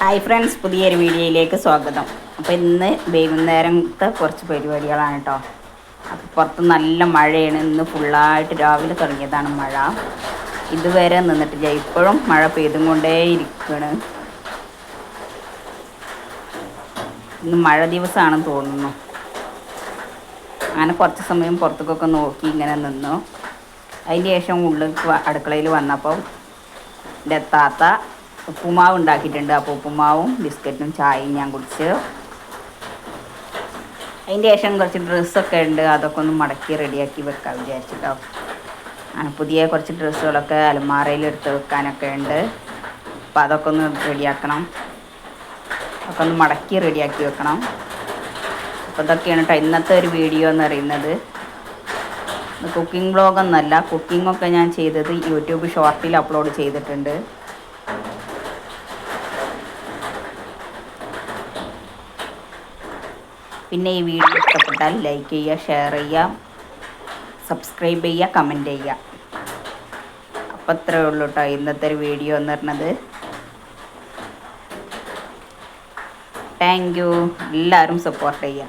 Hi friends, പുതിയൊരു വീഡിയോയിലേക്ക് സ്വാഗതം. അപ്പോൾ ഇന്ന് വൈകുന്നേരത്തെ കുറച്ച് പരിപാടികളാണ് കേട്ടോ. അപ്പോൾ പുറത്ത് നല്ല മഴയാണ്. ഇന്ന് ഫുള്ളായിട്ട് രാവിലെ തുടങ്ങിയതാണ് മഴ. ഇതുവരെ നിന്നിട്ടില്ല. ഇപ്പോഴും മഴ പെയ്തും കൊണ്ടേ ഇരിക്കുകയാണ്. ഇന്ന് മഴ ദിവസമാണെന്ന് തോന്നുന്നു. അങ്ങനെ കുറച്ച് സമയം പുറത്തേക്കൊക്കെ നോക്കി ഇങ്ങനെ നിന്നു. അതിന് ശേഷം അടുക്കളയിൽ വന്നപ്പോൾ എൻ്റെ താത്ത ഉപ്പുമാവ് ഉണ്ടാക്കിയിട്ടുണ്ട്. അപ്പോൾ ഉപ്പുമാവും ബിസ്ക്കറ്റും ചായയും ഞാൻ കുടിച്ച്. അതിൻ്റെ ശേഷം കുറച്ച് ഡ്രസ്സൊക്കെ ഉണ്ട്, അതൊക്കെ ഒന്ന് മടക്കി റെഡിയാക്കി വെക്കാൻ വിചാരിച്ചിട്ടോ. പുതിയ കുറച്ച് ഡ്രസ്സുകളൊക്കെ അലമാറയിൽ എടുത്ത് വെക്കാനൊക്കെ ഉണ്ട്. അപ്പോൾ അതൊക്കെ ഒന്ന് റെഡിയാക്കണം, അതൊക്കെ ഒന്ന് മടക്കി റെഡിയാക്കി വെക്കണം. അപ്പോൾ ഇതൊക്കെയാണ് കേട്ടോ ഇന്നത്തെ ഒരു വീഡിയോ എന്ന് പറയുന്നത്. കുക്കിംഗ് വ്ളോഗൊന്നുമല്ല, കുക്കിങ്ങൊക്കെ ഞാൻ ചെയ്തത് യൂട്യൂബ് ഷോർട്ടിൽ അപ്ലോഡ് ചെയ്തിട്ടുണ്ട്. പിന്നെ ഈ വീഡിയോ ഇഷ്ടപ്പെട്ടാൽ ലൈക്ക് ചെയ്യുക, ഷെയർ ചെയ്യുക, സബ്സ്ക്രൈബ് ചെയ്യുക, കമൻറ്റ് ചെയ്യുക. അപ്പം അത്രയേ ഉള്ളൂ കേട്ടോ ഇന്നത്തെ ഒരു വീഡിയോ എന്ന് പറഞ്ഞത്. Thank you. എല്ലാവരും സപ്പോർട്ട് ചെയ്യുക.